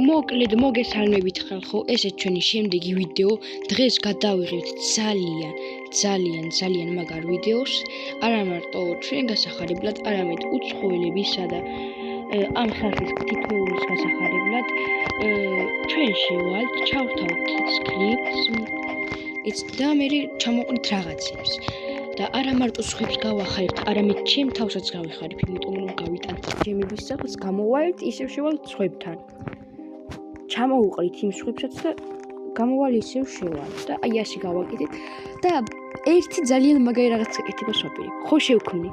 მოკლედ მოგესალმებით ხალხო, ესეც ჩვენი შემდეგი ვიდეო. დღეს გადავიღებთ ძალიან მაგარ ვიდეოს. არა მარტო ჩვენ გასახარებლად, არამედ უცხოელებისა და ამ სახის თითოეულის გასახარებლად. ჩვენ შევალთ, ჩავთავთ კლიპს და მე ჩამოყრით რაღაცებს. და არა მარტო სხვებს გავახარებთ, არამედ ჩემ თავსაც გავიხარებ, იმიტომ რომ გავიტანთ ჩემების სახელს, გამოვალთ ისევ შევალთ სხვებთან. ჩამოუყრით იმ სხვებსაც და გამოვალ ისევ შევალთ და აი ასე გავაკეთეთ და ერთი ძალიან მაგარი რაღაც ეკეთებას ვაპირებ. ხო შევქმნი.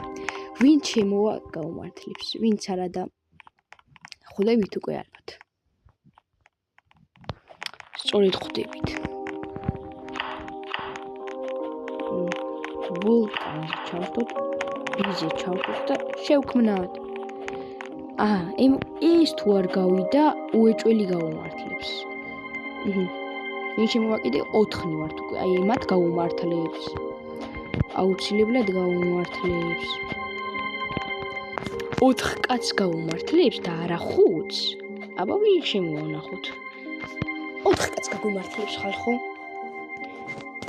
ვინ შემოვა გაუმართლებს, ვინც არა და ხვდებით უკვე ალბათ. სწორედ ხვდებით. ვულკანზე ჩავხდოთ, ბიზე ჩავხდოთ და შევქმნათ. ეს თუ არ გავიდა, უეჭველი გაუმართლებს. ვინ შემოვაკიდე 4 ვართ უკვე, აი მათ გაუმართლებს. აუცილებლად გაუმართლებს. 4 კაცს გაუმართლებს და არა 5. აბა ვინ შემოვანახოთ? 4 კაცს გაუმართლებს ხალხო.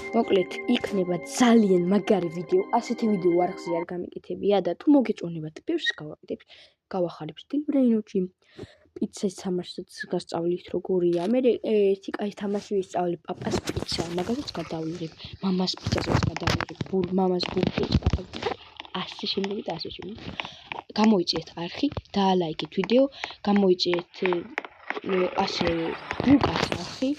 მოკლედ, იქნება ძალიან მაგარი ვიდეო. ასეთი ვიდეო არხზე არ გამიკეთებია და თუ მოგეწონებათ, ბევრს გავახარებ სტილბრეინოში. პიცას თამაშსაც გასწავლით როგორია. მე ერთი კაი თამაში ვისწავლებ, პაპას პიცა, მაგასაც გადავიღებ. მამას პიცასაც გადავიღებ, მამას ბურგერს გადავიღებ. ასე შემდეგ და ასე შემდეგ. გამოიწერეთ არხი, დაალაიქეთ ვიდეო, გამოიწერეთ ასე უკაც არხი,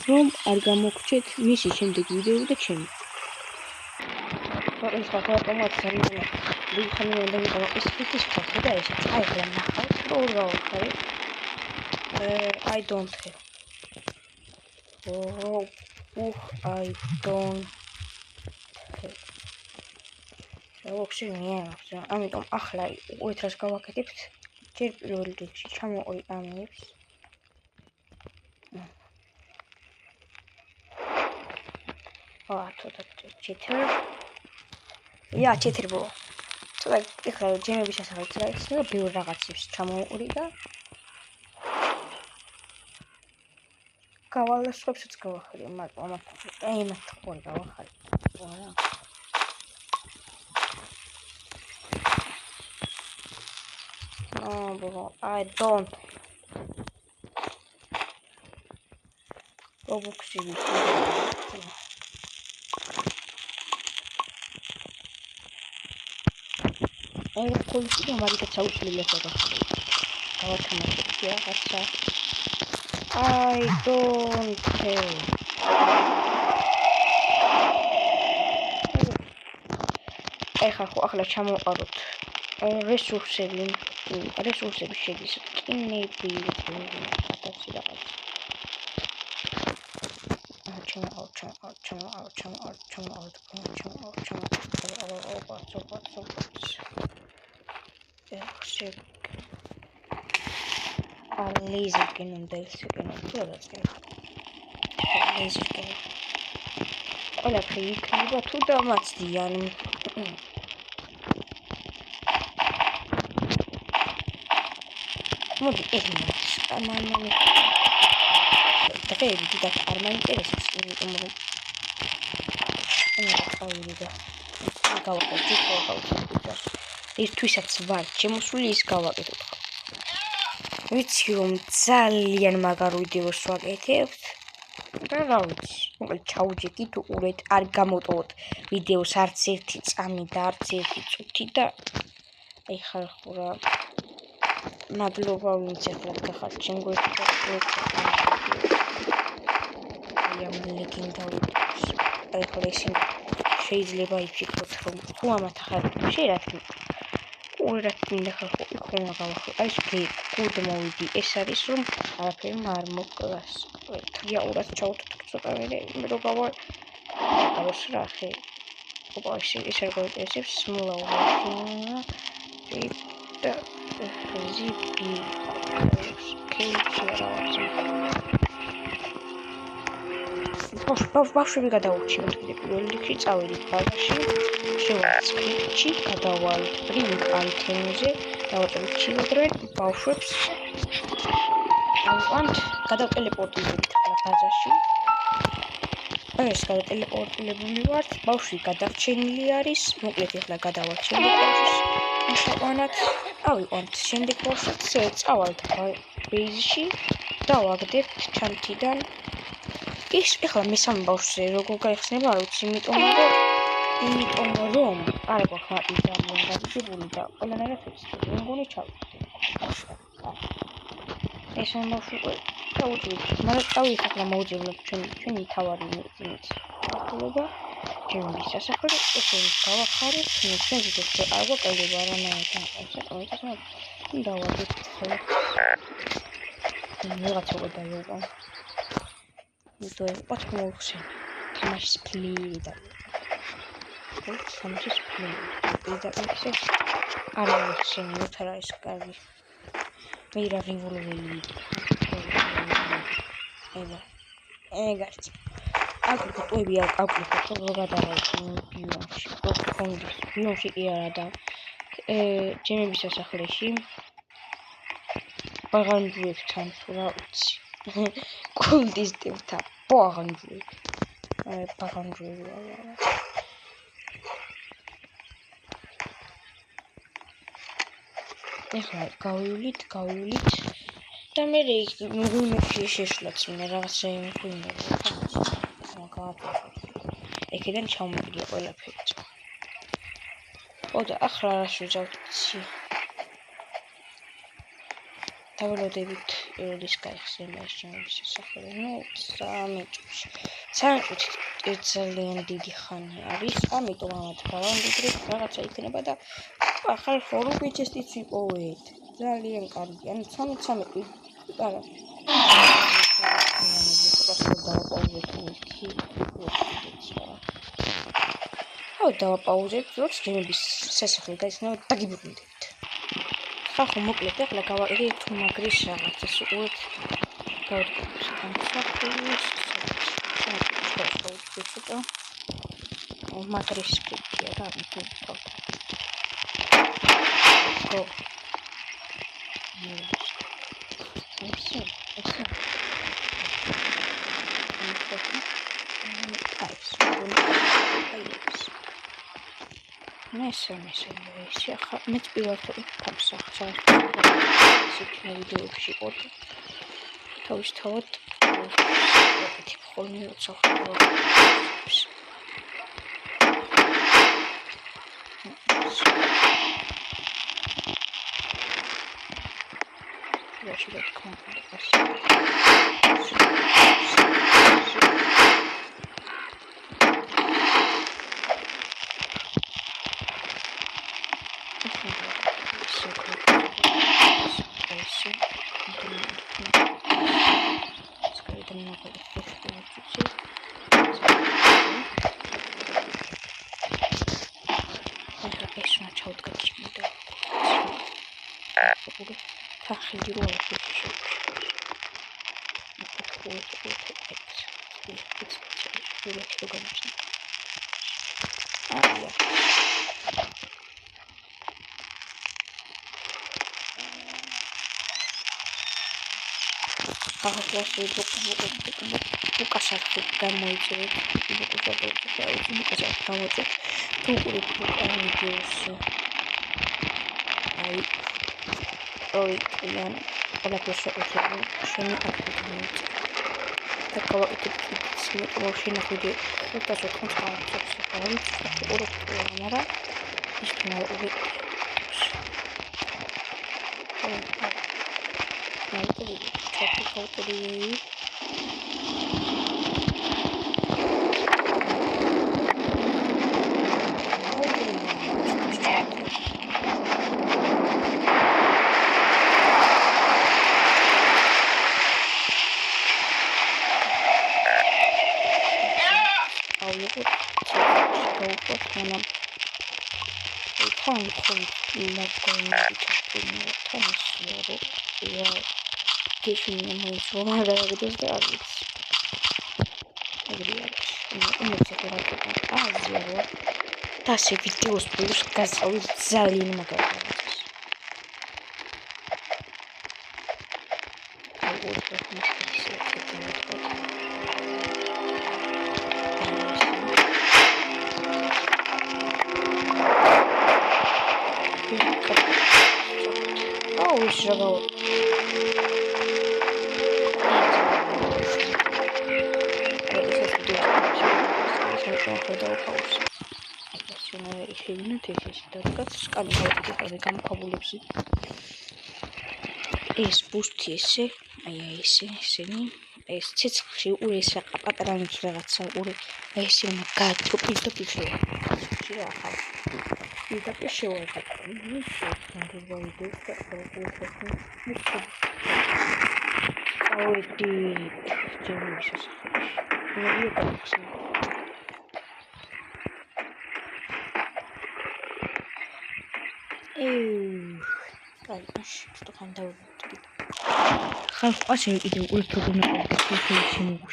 რომ არ გამოგრჩეთ მისი შემდეგი ვიდეო და ჩემი. ეს ხალხო ძალიან ვიხმენ და ის ფოტო და ეს აიღლა ნახავთ, როგორ გავხარეთ. I don't have. I don't have. ამიტომ ახლა უეთრას გავაკეთებთ. ჯერ პირველ რიგში ჩამოყრი ამებს. თოდა 4. 4 ბო. თოდა ეხლა ჯემების შესახებ წაიქცე და ბევრ რაღაცებს ჩამოუყრი და გავალ სხვებსაც გავახარებ, მაგრამ ამათ ხوار გავახარებ. არა. I don't. Roblox-ი აი კოლტი ამარიკა ჩაუშლილია ფოტოში. გავათამაშებთ რაღაცა. I don't care. ეხლა ახლა ჩამოყაროთ რესურსები შედის კინები რაღაცა რაღაც. Laser cannon ყველაფერი იქნება თუ დამაცდიან. მოდი ეხმარს ამანამი დღეები დიდად არ მაინტერესებს, იმიტომ რომ ერთვისაც ვარ შემოსული ის გავაკეთოთ. ვიცი რომ ძალიან მაგარ ვიდეოს ვაკეთებთ და რა ვიცი, მოკლედ ჩაუჯექით, უყურეთ, არ გამოტოვოთ ვიდეოს არც ერთი წამი და არც ერთი წუთი და აი ხალხო რა მადლობა ვინც ახლად გახართ ჩემ გვერდზე. ამ ლეგენდარულ რეკორდსი შეიძლება იფიქროთ რომ თუ ამათ ახალ შეიძლება უბრალოდ მინდა ხალხო იქნება გავახო. აი ეს გუდ მოვიდი, ეს არის რომ არაფერი არ მოკლას. რეალურად ჩავთვალე ცოტა მე რო გავა რა ხე. ოპა ეს არ გვაინტერესებს სმულაულა. და ზიპი ბავშვები გადაურჩიოთ პირველ რიგში წავედით ბაზარში, შევართ სკრიპტში, გადავალთ ბრინკ ანთენზე, დავაწყებთ ჩილდრენ ბავშვებს ავყავთ, გადავტელეპორტირებით ახლა ბაზაში. ეს გადატელეპორტირებული ვართ, ბავშვი გადარჩენილი არის, მოკლედ ახლა გადავალთ შემდეგ ბავშვის მოსაყვანად. ავიყვანთ შემდეგ ბავშვს, წავალთ ბეიზში, დავაგდებთ ჩანთიდან. ის ახლა მესამე ბავშვზე როგორ გაიხსნება, არ ვიცი, იმიტომ რომ არ გვაქვს მარტივი დამონგადებული და ყველანაირად ვიცით, რომ მგონი ჩავხდით. ეს ბავშვი დაუჭირთ, მაგრამ წავიდეთ ახლა მოვუძებნოთ ჩვენი თავარი მიტოვება. ჩემი სასახლე ესე გავახარეთ, ჩვენ ვიდეო არ გვაკლდება არანაირად საკმაოდ დავაგებთ ხოლმე. რაღაცა გადაიყვან. იმიტომ რომ პატმოხსენ თამაშის ფლირი და თამაშის ფლირი და ისე არ ვიცი თუ რა ის კარგი მერა რევოლვერი ეგარც აკრიტოები აკრიტო რო გადავალთ ბიომში პროფონდის ბიომში კი არა და ჩემების სასახლეში ბაღანჯუებთან თუ რა ვიცი კულტისტებთან ბაღანჯუები ეხლა გავივლით და მე მგონი შეშლაც მე რაღაცა იმქონია ეკიდან ჩამოვიდა ყველაფერი ოდა ახლა რა შეძავთ დავალოდებით ეულის გაიხსნება ეს ჩემების სასახლე სამი წუთი ძალიან დიდი ხანი არის ამიტომ ამათ გავამდიდრეთ რაღაცა იქნება და ახალ ხორუბიჩესიც ვიპოვეთ ძალიან კარგი ანუ 13 არა დავაპაუზეთ როც ჩემების სასახლე გაიხსნება დაგიბრუნდებით ხახო მოკლედ ახლა გავაკეთე თუ მაგრის რაღაცას უყურეთ გავაკეთე სამსახურის მაგრის სპიკია რა მithქვათ ეს ახლა მეც პირველად თავსახსა სიჩნე ვიდეოებში ყოდი თავისთავად აკეთებ ხოლმე როცა ხდება უკასახი გამოიწევით Tase videos plus გასწავლით ძალიან მაგარია. ეს ბუსტი ესე, ესენი, ეს ცეცხლში ური ეს რა პატარა რაღაცა ური ესე მაგათო პირდაპირ ახალ. პირდაპირ შევაგდო. ხალხ ასევე კიდევ უერთოდ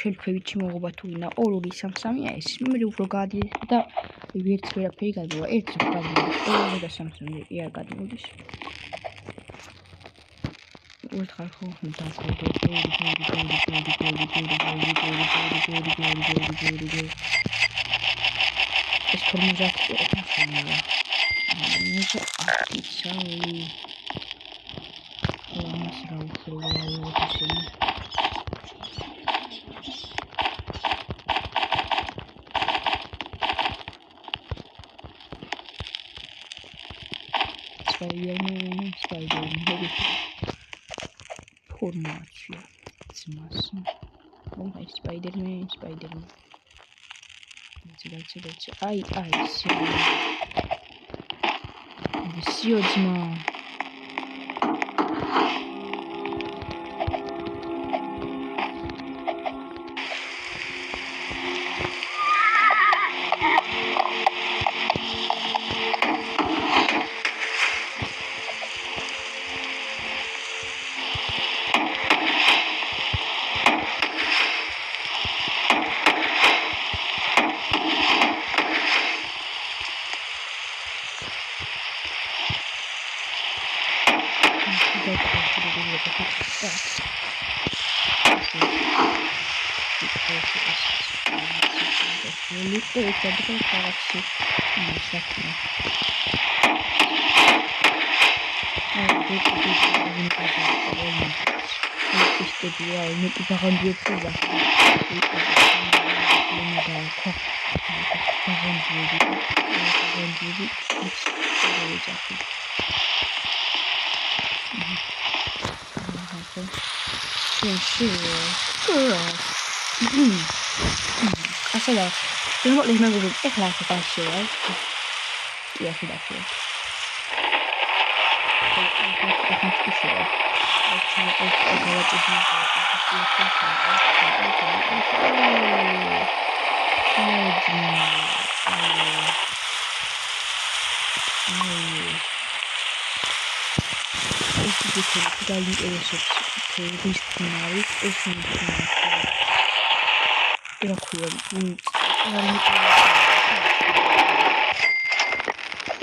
შელფევით შემოღობა თუ ვინა 2-3-3-ია ეს მე უფრო გადიდეს და ვერც ვერაფერი გადმოვა 1 გადმოდის 2-3 არ გადმოდის უერთ ხალხო დაკოდო ეს თორმუზაკი ეთახმია ნუზა აკიცავი Spider-Man formacja zmasy. Spider-Man. Leci. Aj, Всё, dzma. Asal tengok lima guru kelas pasal ya sudah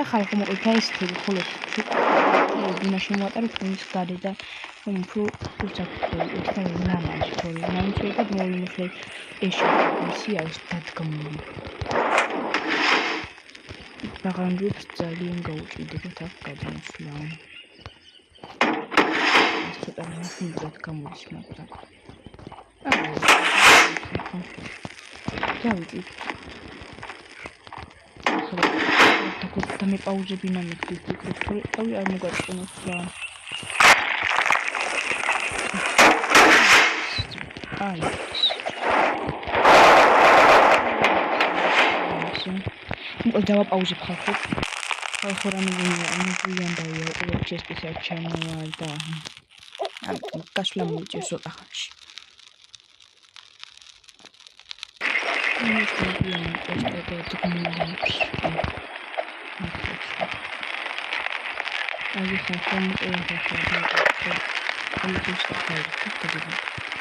ხალხო მოყვა ეს თვითონ დინაში მოატარეთ ის გადადა უფრო უცახკო ეს ნამაში ხოლმე მაინც ეგ მოიმუშე ეს ისია ის დადგმული ბაღანჯებს ძალიან გაუჭირდებათ აქ გადმოსვლა ეს ცოტა ნახინდათ გამოდის მაგრამ დავიწყე და მე პაუზები ნამიქით ვფიქრობ თუ არ მოგაწონოს რა აი მე დავაპაუზებ ხალხო რა მიგინდაია უერთშესპისა ჩამოვა და გასვლა მოიწევს ცოტა ხანში I